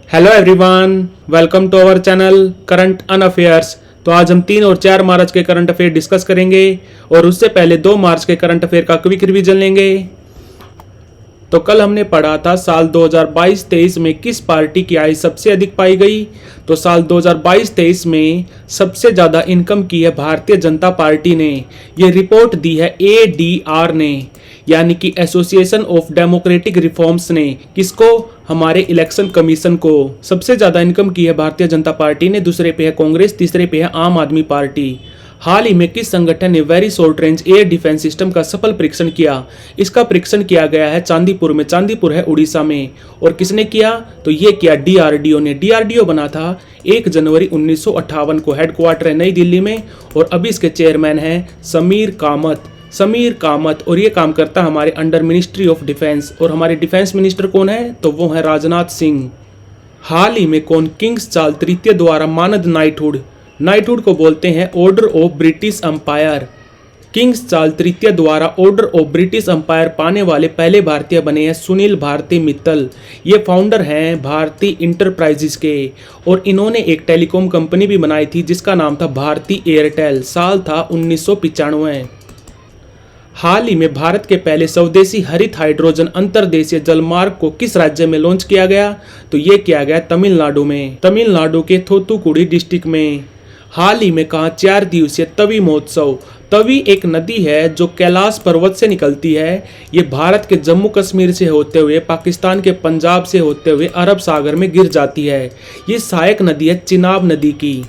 Hello everyone, welcome to our channel current on affairs. तो आज हम 3 और 4 मार्च के करंट अफेयर डिस्कस करेंगे और उससे पहले 2 मार्च के करंट अफेयर का क्विक रिवीजन लेंगे। तो कल हमने पढ़ा था साल 2022-23 में किस पार्टी की आय सबसे अधिक पाई गई। तो साल 2022-23 में सबसे ज़्यादा इनकम की है भारतीय जनता पार्टी ने। ये रिपोर्ट दी है ADR ने, यानी कि एसोसिएशन ऑफ डेमोक्रेटिक रिफॉर्म्स ने। किसको? हमारे इलेक्शन कमीशन को। सबसे ज़्यादा इनकम की है भारतीय जनता पार्टी ने, दूसरे पे है कांग्रेस, तीसरे पे है आम आदमी पार्टी। हाल ही में किस संगठन ने very short range air defence system का सफल परीक्षण किया? इसका परीक्षण किया गया है चांदीपुर में। चांदीपुर है उड़ीसा में। और किसने किया? तो ये किया DRDO ने। DRDO बना था 1 जनवरी 1958 को। हेडक्वार्टर है नई दिल्ली में और अभी इसके चेयरमैन हैं समीर कामत। और ये काम करता है हमारे अंडर मिनिस्ट्री ऑफ डिफेंस। और हमारे डिफेंस मिनिस्टर कौन है? तो वो है राजनाथ सिंह। हाल ही में कौन किंग्स चार्ल्स तृतीय द्वारा मानद नाइटहुड को बोलते हैं order of British umpire. Kings Charles तृतीय द्वारा ऑर्डर ऑफ ब्रिटिश अंपायर पाने वाले पहले भारतीय बने हैं सुनील भारती मित्तल। ये फाउंडर हैं भारती इंटरप्राइजेस के और इन्होंने एक टेलीकॉम कंपनी भी बनाई थी जिसका नाम था भारती एयरटेल। साल था 1995। हाल ही में भारत के पहले स्वदेशी हरित हाइड्रोजन अंतर्देशीय जलमार्ग को किस राज्य में लॉन्च किया गया? तो ये किया गया तमिलनाडु में। तमिलनाडु के थूथुकुडी डिस्ट्रिक्ट में। हाल ही में कहा 4 दिवसीय तवी महोत्सव। तवी एक नदी है जो कैलाश पर्वत से निकलती है। ये भारत के जम्मू कश्मीर से होते हुए पाकिस्तान के पंजाब से होते हुए अरब सागर में गिर जाती है। ये सहायक नदी है चिनाब नदी की।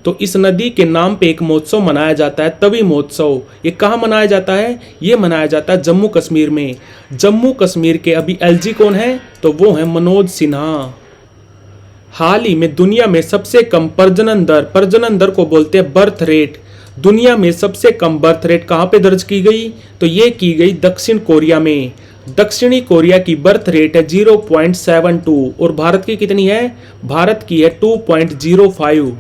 तो इस नदी के नाम पे एक महोत्सव मनाया जाता है, तवी महोत्सव। ये कहाँ मनाया जाता है? ये मनाया जाता है जम्मू कश्मीर में। जम्मू कश्मीर के अभी LG कौन है? तो वो है मनोज सिन्हा। हाल ही में दुनिया में सबसे कम प्रजनन दर को बोलते हैं बर्थ रेट। दुनिया में सबसे कम बर्थ रेट कहाँ पे दर्ज की गई? तो ये की गई दक्षिण कोरिया में। दक्षिणी कोरिया की बर्थ रेट है 0.72 और भारत की कितनी है? भारत की है 2.05।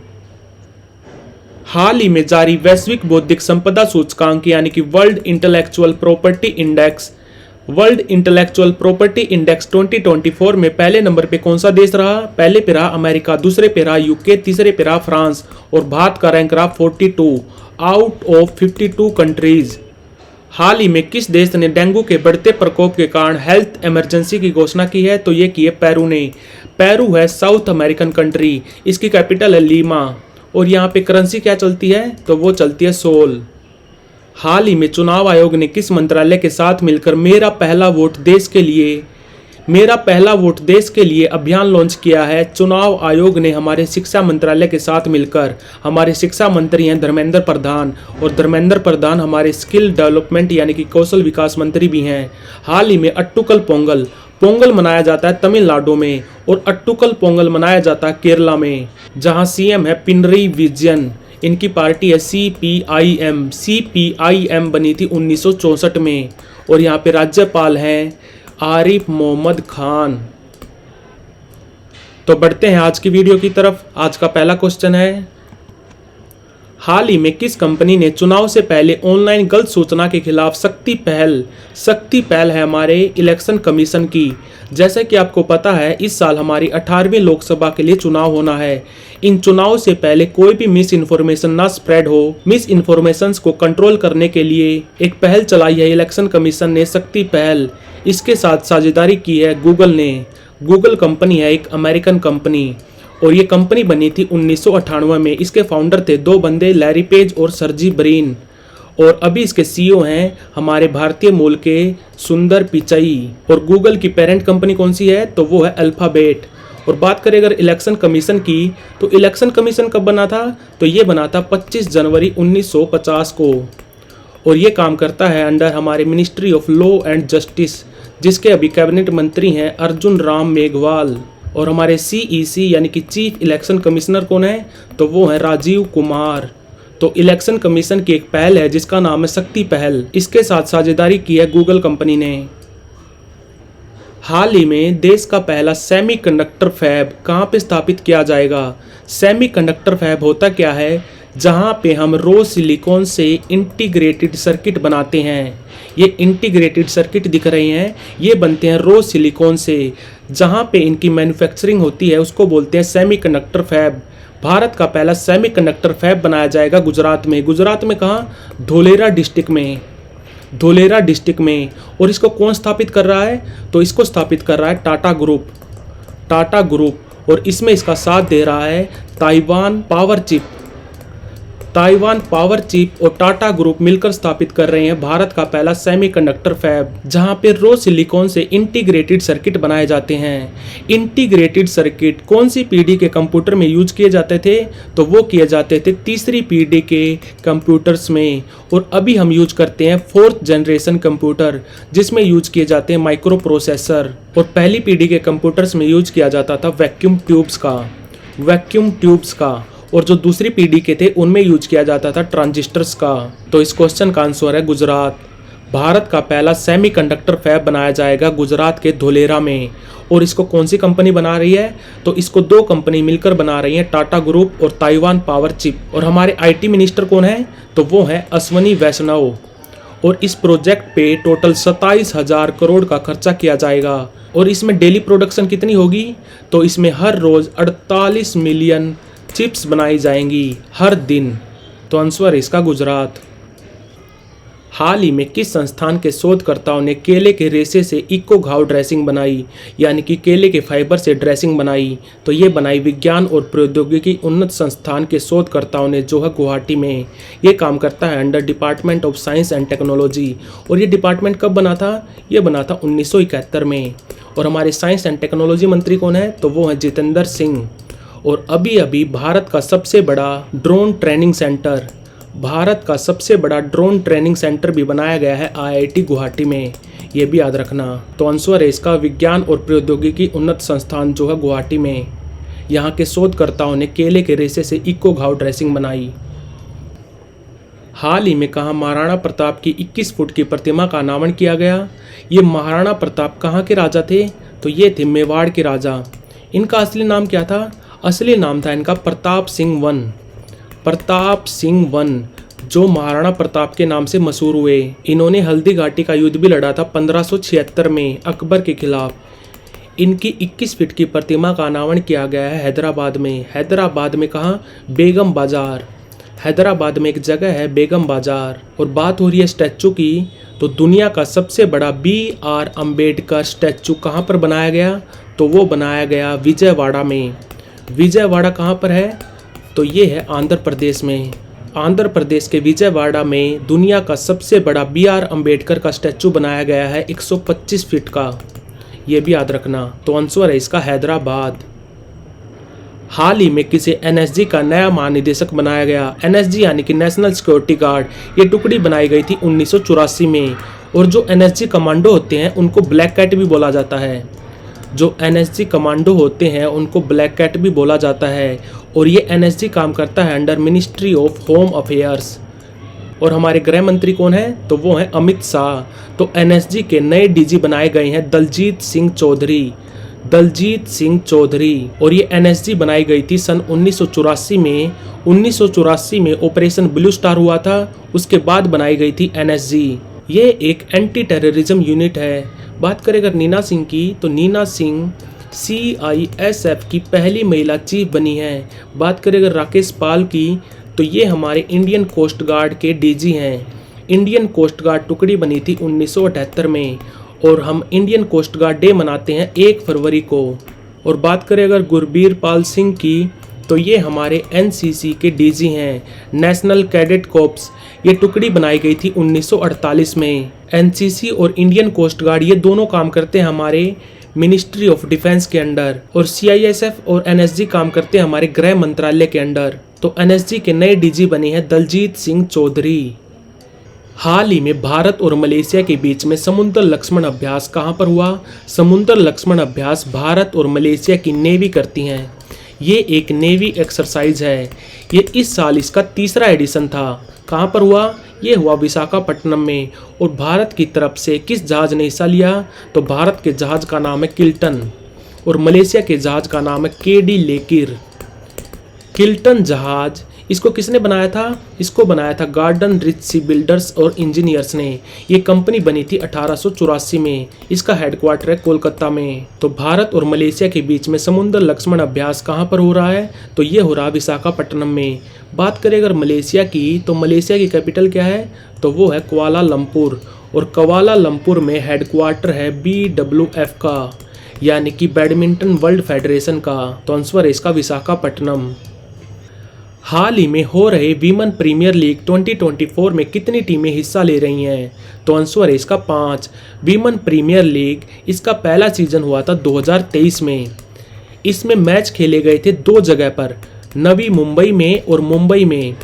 हाल ही में जारी वैश्विक बौद्धिक संपदा सूचकांक यानी कि वर्ल्ड इंटेलेक्चुअल प्रॉपर्टी इंडेक्स 2024 में पहले नंबर पे कौन सा देश रहा? पहले पे रहा अमेरिका, दूसरे पे रहा UK, तीसरे पे रहा फ्रांस और भारत का रैंक रहा 42 आउट ऑफ 52 कंट्रीज। हाल ही में किस देश ने डेंगू के बढ़ते प्रकोप के कारण हेल्थ इमरजेंसी की घोषणा की है? तो ये की है पेरू ने। पेरू है साउथ अमेरिकन कंट्री। इसकी कैपिटल है लीमा और यहाँ पे करेंसी क्या चलती है? तो वो चलती है सोल। हाल ही में चुनाव आयोग ने किस मंत्रालय के साथ मिलकर मेरा पहला वोट देश के लिए अभियान लॉन्च किया है? चुनाव आयोग ने हमारे शिक्षा मंत्रालय के साथ मिलकर, हमारे शिक्षा मंत्री हैं धर्मेंद्र प्रधान और धर्मेंद्र प्रधान हमारे स्किल डेवलपमेंट यानी कि कौशल विकास मंत्री भी हैं। हाल ही में अट्टुकल पोंगल मनाया जाता है तमिलनाडु में और अट्टुकल पोंगल मनाया जाता है केरला में, जहां CM है पिनरई विजयन। इनकी पार्टी है CPIM बनी थी 1964 में और यहाँ पे राज्यपाल हैं आरिफ मोहम्मद खान। तो बढ़ते हैं आज की वीडियो की तरफ। आज का पहला क्वेश्चन है, हाल ही में किस कंपनी ने चुनाव से पहले ऑनलाइन गलत सूचना के खिलाफ सख्ती पहल है हमारे इलेक्शन कमीशन की। जैसे कि आपको पता है इस साल हमारी 18वीं लोकसभा के लिए चुनाव होना है। इन चुनाव से पहले कोई भी मिस इन्फॉर्मेशन ना स्प्रेड हो। मिस इन्फॉर्मेशन को कंट्रोल करने के लिए एक पहल चलाई है इलेक्शन कमीशन ने, सख्ती पहल। इसके साथ साझेदारी की है गूगल ने। गूगल कंपनी है एक अमेरिकन कंपनी और ये कंपनी बनी थी 1998 में। इसके फाउंडर थे 2 बंदे, लैरी पेज और सर्जी ब्रिन। और अभी इसके CEO हैं हमारे भारतीय मूल के सुंदर पिचाई। और गूगल की पेरेंट कंपनी कौन सी है? तो वो है अल्फाबेट। और बात करें अगर इलेक्शन कमीशन की, तो इलेक्शन कमीशन कब बना था? तो ये बना था 25 जनवरी 1950 को और ये काम करता है अंडर हमारे ministry of law and justice, जिसके अभी कैबिनेट मंत्री हैं अर्जुन राम मेघवाल। और हमारे CEC यानी कि चीफ इलेक्शन कमिश्नर कौन है? तो वो है राजीव कुमार। तो इलेक्शन कमीशन की एक पहल है जिसका नाम है शक्ति पहल। इसके साथ साझेदारी की है गूगल कंपनी ने। हाल ही में देश का पहला सेमीकंडक्टर फैब कहाँ पे स्थापित किया जाएगा? सेमीकंडक्टर फैब होता क्या है? जहां पे हम रो सिलिकॉन से इंटीग्रेटेड सर्किट बनाते हैं। ये इंटीग्रेटेड सर्किट दिख रहे हैं, ये बनते हैं रो सिलिकॉन से। जहां पे इनकी मैन्युफैक्चरिंग होती है उसको बोलते हैं सेमीकंडक्टर फैब। भारत का पहला सेमीकंडक्टर फैब बनाया जाएगा गुजरात में। गुजरात में कहाँ? धोलेरा डिस्ट्रिक्ट में, धोलेरा डिस्ट्रिक्ट में। और इसको कौन स्थापित कर रहा है? तो इसको स्थापित कर रहा है टाटा ग्रुप, टाटा ग्रुप। और इसमें इसका साथ दे रहा है Taiwan power chip, Taiwan power chip और टाटा ग्रुप मिलकर स्थापित कर रहे हैं भारत का पहला सेमीकंडक्टर फैब, जहां पे रो सिलिकॉन से इंटीग्रेटेड सर्किट बनाए जाते हैं। इंटीग्रेटेड सर्किट कौन सी पीढ़ी के कंप्यूटर में यूज किए जाते थे? तो वो किए जाते थे तीसरी पीढ़ी के कंप्यूटर्स में। और अभी हम यूज करते हैं 4th जनरेशन कंप्यूटर, जिसमें यूज किए जाते हैं माइक्रो प्रोसेसर। और पहली पीढ़ी के कंप्यूटर्स में यूज किया जाता था वैक्यूम ट्यूब्स का, वैक्यूम ट्यूब्स का। और जो दूसरी पीढ़ी के थे उनमें यूज किया जाता था ट्रांजिस्टर्स का। तो इस क्वेश्चन का आंसर है गुजरात। भारत का पहला सेमीकंडक्टर फैब बनाया जाएगा गुजरात के धोलेरा में। और इसको कौन सी कंपनी बना रही है? तो इसको 2 कंपनी मिलकर बना रही है, टाटा ग्रुप और ताइवान पावर चिप। और हमारे IT मिनिस्टर कौन है? तो वो है अश्वनी वैष्णव। और इस प्रोजेक्ट पे टोटल 27,000 करोड़ का खर्चा किया जाएगा। और इसमें डेली प्रोडक्शन कितनी होगी? तो इसमें हर रोज 48 मिलियन चिप्स बनाई जाएंगी हर दिन। तो आंसर है इसका गुजरात। हाल ही में किस संस्थान के शोधकर्ताओं ने केले के रेशे से इको घाव ड्रेसिंग बनाई, यानी कि केले के फाइबर से ड्रेसिंग बनाई? तो ये बनाई विज्ञान और प्रौद्योगिकी उन्नत संस्थान के शोधकर्ताओं ने, जो है गुवाहाटी में। ये काम करता है under department of science and technology. और ये डिपार्टमेंट कब बना था? ये बना था 1971 में। और हमारे साइंस एंड टेक्नोलॉजी मंत्री कौन है? तो वो है जितेंद्र सिंह। और अभी अभी भारत का सबसे बड़ा ड्रोन ट्रेनिंग सेंटर, भारत का सबसे बड़ा ड्रोन ट्रेनिंग सेंटर भी बनाया गया है IIT गुवाहाटी में। ये भी याद रखना। तो आंसर है इसका विज्ञान और प्रौद्योगिकी उन्नत संस्थान, जो है गुवाहाटी में। यहाँ के शोधकर्ताओं ने केले के रेशे से इको घाव ड्रेसिंग बनाई। हाल ही में कहाँ महाराणा प्रताप की 21 फुट की प्रतिमा का अनावरण किया गया? ये महाराणा प्रताप कहाँ के राजा थे? तो ये थे मेवाड़ के राजा। इनका असली नाम क्या था? असली नाम था इनका प्रताप सिंह वन, प्रताप सिंह वन, जो महाराणा प्रताप के नाम से मशहूर हुए। इन्होंने हल्दी घाटी का युद्ध भी लड़ा था 1576 में अकबर के खिलाफ। इनकी 21 फीट की प्रतिमा का अनावरण किया गया है हैदराबाद में। हैदराबाद में कहाँ? बेगम बाजार। हैदराबाद में एक जगह है बेगम बाजार। और बात हो रही है स्टैचू की, तो दुनिया का सबसे बड़ा BR अम्बेडकर स्टैचू कहाँ पर बनाया गया? तो वो बनाया गया विजयवाड़ा में। विजयवाड़ा कहाँ पर है? तो ये है आंध्र प्रदेश में। आंध्र प्रदेश के विजयवाड़ा में दुनिया का सबसे बड़ा BR अम्बेडकर का स्टैचू बनाया गया है 125 फीट का। ये भी याद रखना। तो आंसर है इसका हैदराबाद। हाल ही में किसी NSG का नया महानिदेशक बनाया गया। NSG यानी कि नेशनल सिक्योरिटी गार्ड। ये टुकड़ी बनाई गई थी 1984 में। और जो NSG कमांडो होते हैं उनको ब्लैक कैट भी बोला जाता है। जो NSG कमांडो होते हैं उनको ब्लैक कैट भी बोला जाता है। और ये NSG काम करता है under ministry of home affairs. और हमारे गृह मंत्री कौन है? तो वो हैं अमित शाह। तो NSG के नए DG बनाए गए हैं दलजीत सिंह चौधरी, दलजीत सिंह चौधरी। और ये NSG बनाई गई थी सन 1984 में। 1984 में ऑपरेशन ब्लू स्टार हुआ था, उसके बाद बनाई गई थी NSG। ये एक एंटी टेररिज्म यूनिट है। बात करें अगर नीना सिंह की, तो नीना सिंह CISF की पहली महिला चीफ बनी है। बात करें अगर राकेश पाल की, तो ये हमारे इंडियन कोस्ट गार्ड के DG हैं। इंडियन कोस्ट गार्ड टुकड़ी बनी थी 1978 में। और हम इंडियन कोस्ट गार्ड डे मनाते हैं 1 फरवरी को। और बात करें अगर गुरबीर पाल सिंह की, तो ये हमारे NCC के DG हैं, नेशनल कैडेट कॉर्प्स। ये टुकड़ी बनाई गई थी 1948 में। NCC और इंडियन कोस्ट गार्ड ये दोनों काम करते हैं हमारे मिनिस्ट्री ऑफ डिफेंस के अंडर। और CISF और NSG काम करते हैं हमारे गृह मंत्रालय के अंडर। तो NSG के नए DG बने हैं दलजीत सिंह चौधरी। हाल ही में भारत और मलेशिया के बीच में समुद्र लक्ष्मण अभ्यास कहाँ पर हुआ? समुद्र लक्ष्मण अभ्यास भारत और मलेशिया की नेवी करती हैं। ये एक नेवी एक्सरसाइज है। ये इस साल इसका 3रा एडिशन था। कहाँ पर हुआ? ये हुआ विशाखापट्टनम में। और भारत की तरफ से किस जहाज ने हिस्सा लिया? तो भारत के जहाज का नाम है किल्टन। और मलेशिया के जहाज का नाम है KD लेकिर। किल्टन जहाज इसको किसने बनाया था? इसको बनाया था गार्डन रिच बिल्डर्स और इंजीनियर्स ने। ये कंपनी बनी थी 1884 में। इसका हेडक्वार्टर है कोलकाता में। तो भारत और मलेशिया के बीच में समुद्र लक्ष्मण अभ्यास कहाँ पर हो रहा है? तो ये हो रहा है विशाखापट्टनम में। बात करें अगर मलेशिया की, तो मलेशिया की कैपिटल क्या है? तो वो है कुआलालंपुर। और कुआलालंपुर में हेडक्वार्टर है BWF का, यानी कि बैडमिंटन वर्ल्ड फेडरेशन का। तो आंसर है इसका विशाखापट्टनम। हाल ही में हो रहे वीमेन प्रीमियर लीग 2024 में कितनी टीमें हिस्सा ले रही हैं? तो आंसर है इसका 5। वीमेन प्रीमियर लीग इसका पहला सीजन हुआ था 2023 में। इसमें मैच खेले गए थे 2 जगह पर, नवी मुंबई में और मुंबई में।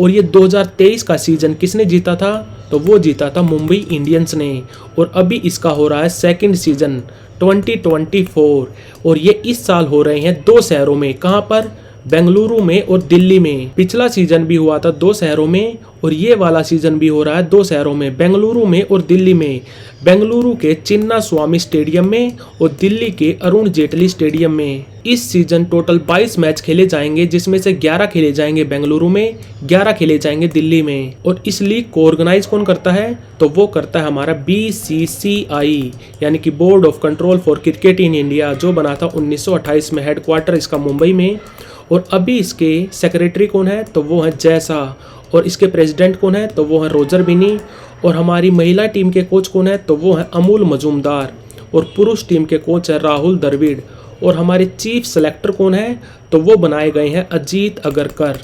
और ये 2023 का सीजन किसने जीता था? तो वो जीता था मुंबई इंडियंस ने। और अभी इसका हो रहा है सेकंड सीजन 2024। और ये इस साल हो रहे हैं 2 शहरों में। कहाँ पर? बेंगलुरु में और दिल्ली में। पिछला सीजन भी हुआ था 2 शहरों में और ये वाला सीजन भी हो रहा है 2 शहरों में, बेंगलुरु में और दिल्ली में। बेंगलुरु के चिन्ना स्वामी स्टेडियम में और दिल्ली के अरुण जेटली स्टेडियम में। इस सीजन टोटल 22 मैच खेले जाएंगे, जिसमें से 11 खेले जाएंगे बेंगलुरु में, 11 खेले जाएंगे दिल्ली में। और इस लीग को ऑर्गेनाइज कौन करता है? तो वो करता है हमारा BCCI, यानी कि board of control for cricket in India, जो बना था 1928 में। हेडक्वार्टर इसका मुंबई में। और अभी इसके सेक्रेटरी कौन है? तो वो है जय शाह। और इसके प्रेसिडेंट कौन है? तो वो है रोजर बिनी। और हमारी महिला टीम के कोच कौन है? तो वो है अमूल मजूमदार। और पुरुष टीम के कोच है राहुल द्रविड़। और हमारे चीफ सेलेक्टर कौन है? तो वो बनाए गए हैं अजीत अगरकर।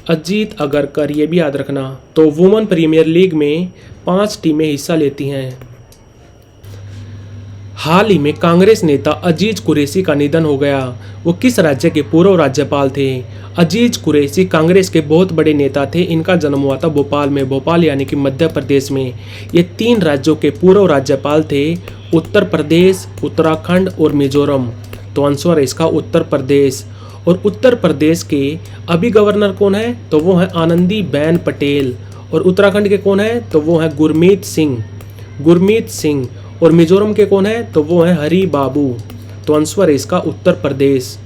अजीत अगरकर, ये भी याद रखना। तो वुमेन प्रीमियर लीग में 5 टीमें हिस्सा लेती हैं। हाल ही में कांग्रेस नेता अजीज कुरैशी का निधन हो गया। वो किस राज्य के पूर्व राज्यपाल थे? अजीज कुरैशी कांग्रेस के बहुत बड़े नेता थे। इनका जन्म हुआ था भोपाल में, भोपाल यानी कि मध्य प्रदेश में। ये 3 राज्यों के पूर्व राज्यपाल थे, उत्तर प्रदेश, उत्तराखंड और मिजोरम। तो आंसर है इसका उत्तर प्रदेश। और उत्तर प्रदेश के अभी गवर्नर कौन है? तो वो है आनंदीबेन पटेल। और उत्तराखंड के कौन है? तो वो है गुरमीत सिंह। गुरमीत सिंह। और मिजोरम के कौन है? तो वो है हरी बाबू। तो आंसर है इसका उत्तर प्रदेश।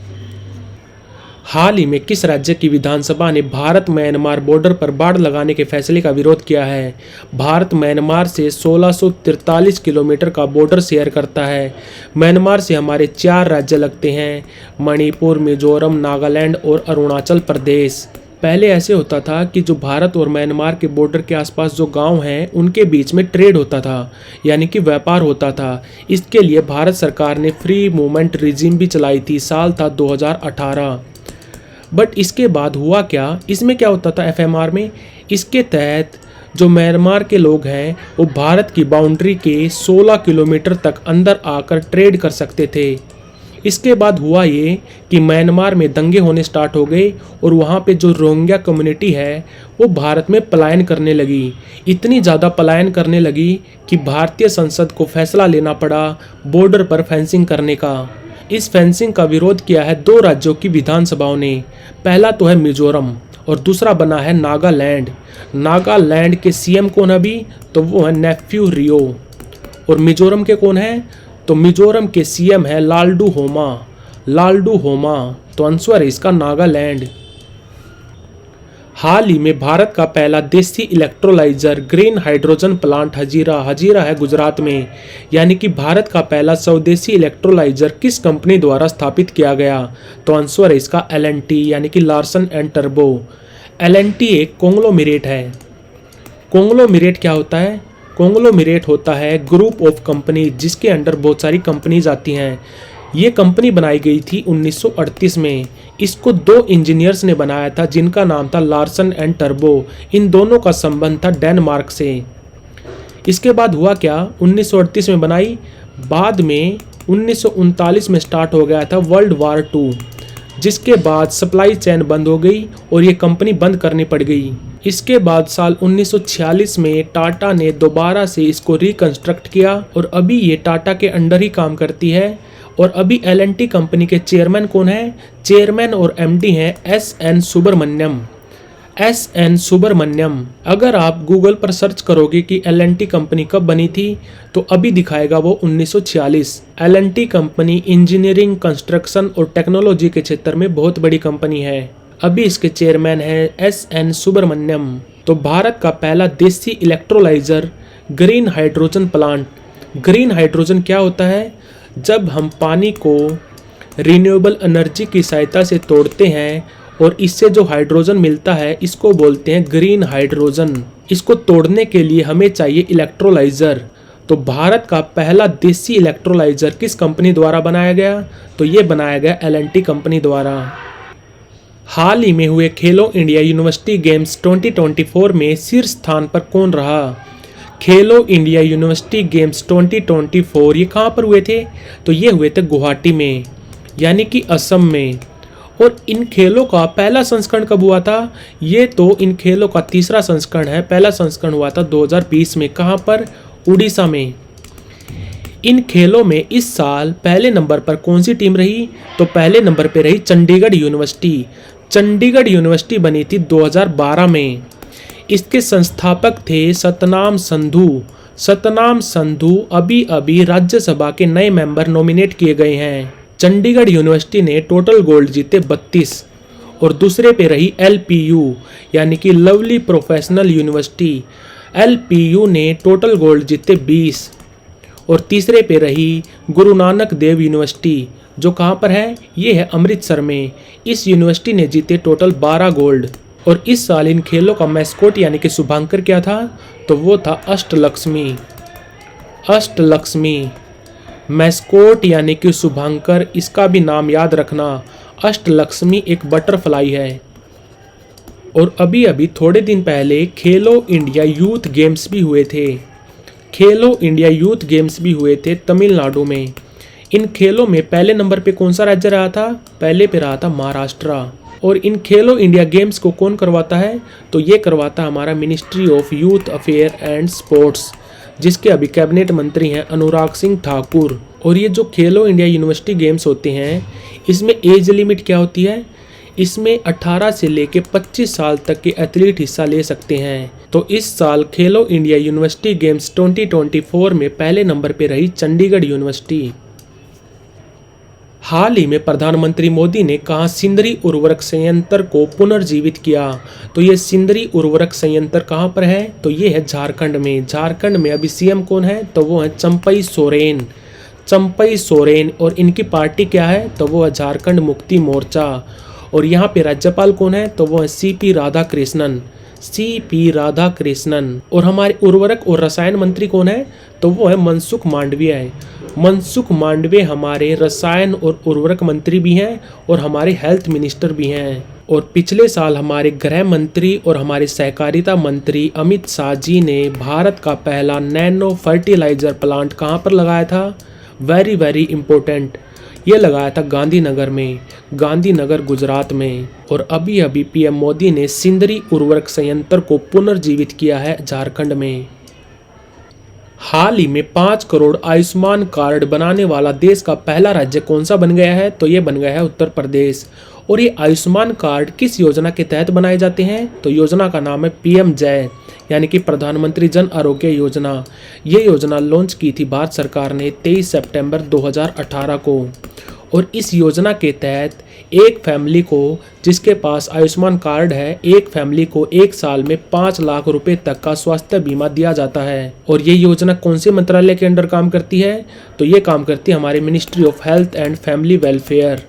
हाल ही में किस राज्य की विधानसभा ने भारत म्यांमार बॉर्डर पर बाड़ लगाने के फैसले का विरोध किया है? भारत म्यांमार से 1643 किलोमीटर का बॉर्डर शेयर करता है। म्यांमार से हमारे 4 राज्य लगते हैं, मणिपुर, मिजोरम, नागालैंड और अरुणाचल प्रदेश। पहले ऐसे होता था कि जो भारत और म्यांमार के बॉर्डर के आसपास जो गांव हैं, उनके बीच में ट्रेड होता था, यानी कि व्यापार होता था। इसके लिए भारत सरकार ने फ्री मूवमेंट रिजीम भी चलाई थी। साल था 2018। बट इसके बाद हुआ क्या? इसमें क्या होता था FMR में? इसके तहत जो म्यांमार के लोग हैं वो भारत की बाउंड्री के 16 किलोमीटर तक अंदर आकर ट्रेड कर सकते थे। इसके बाद हुआ ये कि म्यांमार में दंगे होने स्टार्ट हो गए और वहाँ पे जो रोहिंग्या कम्युनिटी है वो भारत में पलायन करने लगी। इतनी ज़्यादा पलायन करने लगी कि भारतीय संसद को फैसला लेना पड़ा बॉर्डर पर फेंसिंग करने का। इस फेंसिंग का विरोध किया है 2 राज्यों की विधानसभाओं ने। पहला तो है मिजोरम और दूसरा बना है नागालैंड। नागालैंड के CM कौन है अभी? तो वो है नेफ्यू रियो। और मिजोरम के कौन है? तो मिजोरम के CM है लालडू होमा। लालडू होमा। तो आंसर है इसका नागालैंड। हाल ही में भारत का पहला देसी electrolyser green hydrogen plant Hazira है गुजरात में, यानी कि भारत का पहला स्वदेशी इलेक्ट्रोलाइजर किस कंपनी द्वारा स्थापित किया गया? तो आंसर है इसका L&T, यानी कि लार्सन एंड टर्बो। L&T एक कोंग्लोमेरेट है। कोंग्लोमेरेट क्या होता है? कोंग्लोमेरेट होता है ग्रुप ऑफ कंपनी जिसके अंडर बहुत सारी कंपनीज आती हैं। ये कंपनी बनाई गई थी 1938 में। इसको 2 इंजीनियर्स ने बनाया था जिनका नाम था लार्सन एंड टर्बो। इन दोनों का संबंध था डेनमार्क से। इसके बाद हुआ क्या? 1938 में बनाई, बाद में 1939 में स्टार्ट हो गया था वर्ल्ड वार 2, जिसके बाद सप्लाई चेन बंद हो गई और ये कंपनी बंद करनी पड़ गई। इसके बाद साल 1946 में टाटा ने दोबारा से इसको रिकंस्ट्रक्ट किया और अभी ये टाटा के अंडर ही काम करती है। और अभी L&T कंपनी के चेयरमैन कौन है? चेयरमैन और MD हैं SN सुब्रमण्यम। SN सुब्रमण्यम। अगर आप गूगल पर सर्च करोगे कि L&T कंपनी कब बनी थी तो अभी दिखाएगा वो 1946। L&T कंपनी इंजीनियरिंग, कंस्ट्रक्शन और टेक्नोलॉजी के क्षेत्र में बहुत बड़ी कंपनी है। अभी इसके चेयरमैन हैं SN सुब्रमण्यम। तो भारत का पहला देसी electrolyser green hydrogen plant. Green hydrogen क्या होता है? जब हम पानी को रिन्यूएबल एनर्जी की सहायता से तोड़ते हैं और इससे जो हाइड्रोजन मिलता है इसको बोलते हैं ग्रीन हाइड्रोजन। इसको तोड़ने के लिए हमें चाहिए इलेक्ट्रोलाइजर। तो भारत का पहला देसी इलेक्ट्रोलाइजर किस कंपनी द्वारा बनाया गया? तो ये बनाया गया L&T कंपनी द्वारा। हाल ही में हुए खेलो इंडिया यूनिवर्सिटी गेम्स 2024 में शीर्ष स्थान पर कौन रहा? खेलो इंडिया यूनिवर्सिटी गेम्स 2024 ये कहाँ पर हुए थे? तो ये हुए थे गुवाहाटी में, यानी कि असम में। और इन खेलों का पहला संस्करण कब हुआ था? ये तो इन खेलों का तीसरा संस्करण है। पहला संस्करण हुआ था 2020 में। कहाँ पर? उड़ीसा में। इन खेलों में इस साल पहले नंबर पर कौन सी टीम रही? तो पहले नंबर पर रही चंडीगढ़ यूनिवर्सिटी। चंडीगढ़ यूनिवर्सिटी बनी थी 2012 में। इसके संस्थापक थे सतनाम संधू। सतनाम संधू अभी राज्यसभा के नए मेंबर नॉमिनेट किए गए हैं। चंडीगढ़ यूनिवर्सिटी ने टोटल गोल्ड जीते 32 और दूसरे पे रही LPU यानी कि लवली प्रोफेशनल यूनिवर्सिटी। LPU ने टोटल गोल्ड जीते 20 और तीसरे पे रही गुरु नानक देव यूनिवर्सिटी, जो कहाँ पर है? ये है अमृतसर में। इस यूनिवर्सिटी ने जीते टोटल 12 गोल्ड। और इस साल इन खेलों का मैस्कोट यानी कि शुभांकर क्या था? तो वो था अष्टलक्ष्मी। अष्टलक्ष्मी मैस्कोट यानी कि शुभांकर, इसका भी नाम याद रखना। अष्टलक्ष्मी एक बटरफ्लाई है। और अभी थोड़े दिन पहले खेलो इंडिया यूथ गेम्स भी हुए थे। खेलो इंडिया यूथ गेम्स भी हुए थे तमिलनाडु में। इन खेलों में पहले नंबर पे कौन सा राज्य रहा था? पहले पे रहा था महाराष्ट्र। और इन खेलो इंडिया गेम्स को कौन करवाता है? तो ये करवाता हमारा ministry of youth affair and sports, जिसके अभी कैबिनेट मंत्री हैं अनुराग सिंह ठाकुर। और ये जो खेलो इंडिया यूनिवर्सिटी गेम्स होते हैं इसमें एज लिमिट क्या होती है? इसमें 18 से लेके 25 साल तक के एथलीट हिस्सा ले सकते हैं। तो इस साल खेलो इंडिया यूनिवर्सिटी गेम्स 2024 में पहले नंबर पे रही चंडीगढ़ यूनिवर्सिटी। हाल ही में प्रधानमंत्री मोदी ने कहा सिंदरी उर्वरक संयंत्र को पुनर्जीवित किया। तो ये सिंदरी उर्वरक संयंत्र कहाँ पर है? तो ये है झारखंड में। झारखंड में अभी CM कौन है? तो वो है चंपई सोरेन। चंपई सोरेन। और इनकी पार्टी क्या है? तो वो है झारखंड मुक्ति मोर्चा। और यहाँ पे राज्यपाल कौन है? तो वो है CP राधाकृष्णन। CP राधाकृष्णन। और हमारे उर्वरक और रसायन मंत्री कौन है? तो वो है मनसुख मांडविया। मनसुख मांडविया हमारे रसायन और उर्वरक मंत्री भी हैं और हमारे हेल्थ मिनिस्टर भी हैं। और पिछले साल हमारे गृह मंत्री और हमारे सहकारिता मंत्री अमित शाह जी ने भारत का पहला नैनो फर्टिलाइजर प्लांट कहाँ पर लगाया था? वेरी इम्पोर्टेंट, ये लगाया था गांधीनगर में, गांधीनगर गुजरात में। और अभी PM मोदी ने सिंदरी उर्वरक संयंत्र को पुनर्जीवित किया है झारखंड में। हाल ही में 5 करोड़ आयुष्मान कार्ड बनाने वाला देश का पहला राज्य कौन सा बन गया है? तो ये बन गया है उत्तर प्रदेश। और ये आयुष्मान कार्ड किस योजना के तहत बनाए जाते हैं? तो योजना का नाम है PM जय यानी कि प्रधानमंत्री जन आरोग्य योजना। ये योजना लॉन्च की थी भारत सरकार ने 23 सितंबर 2018 को। और इस योजना के तहत एक फैमिली को जिसके पास आयुष्मान कार्ड है, एक फैमिली को 1 साल में 5 लाख रुपए तक का स्वास्थ्य बीमा दिया जाता है। और ये योजना कौन से मंत्रालय के अंडर काम करती है? तो ये काम करती है हमारे ministry of health and family welfare,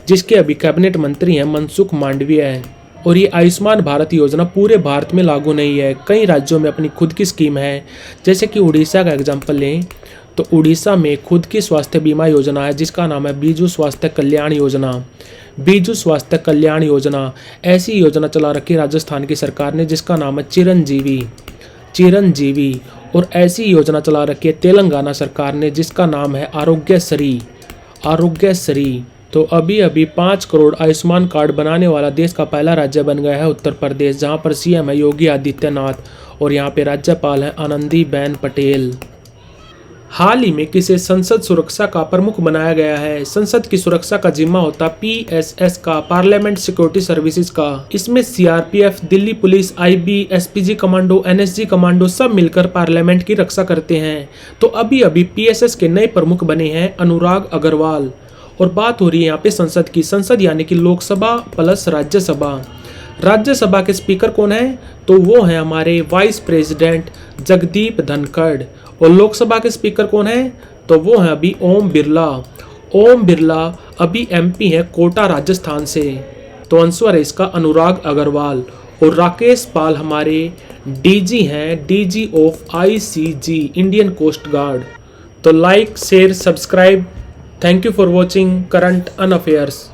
जिसके अभी कैबिनेट मंत्री हैं मनसुख मांडविया। और ये आयुष्मान भारत योजना पूरे भारत में लागू नहीं है, कई राज्यों में अपनी खुद की स्कीम है। जैसे कि उड़ीसा का एग्जाम्पल लें तो उड़ीसा में खुद की स्वास्थ्य बीमा योजना है जिसका नाम है बीजू स्वास्थ्य कल्याण योजना। बीजू स्वास्थ्य कल्याण योजना ऐसी योजना चला रखी राजस्थान की सरकार ने जिसका नाम है चिरंजीवी। और ऐसी योजना चला रखी है तेलंगाना सरकार ने जिसका नाम है आरोग्यश्री। तो अभी 5 करोड़ आयुष्मान कार्ड बनाने वाला देश का पहला राज्य बन गया है उत्तर प्रदेश, जहां पर CM है योगी आदित्यनाथ और यहाँ पे राज्यपाल है आनंदीबेन पटेल। हाल ही में किसे संसद सुरक्षा का प्रमुख बनाया गया है? संसद की सुरक्षा का जिम्मा होता PSS का, पार्लियामेंट सिक्योरिटी सर्विसेज का। इसमें CRPF, Delhi police, IB, SPG commando, NSG commando सब मिलकर पार्लियामेंट की रक्षा करते हैं। तो अभी PSS के नए प्रमुख बने हैं अनुराग अग्रवाल। और बात हो रही है यहाँ पे संसद की। संसद यानी कि लोकसभा प्लस राज्यसभा। राज्यसभा के स्पीकर कौन है? तो वो है हमारे वाइस प्रेसिडेंट जगदीप धनखड़। और लोकसभा के स्पीकर कौन है? तो वो है अभी ओम बिरला। ओम बिरला अभी एमपी है कोटा राजस्थान से। तो आंसर है इसका अनुराग अग्रवाल। और राकेश पाल हमारे डीजी हैं, DG of ICG Indian coast guard. तो like share subscribe. Thank you for watching current on affairs.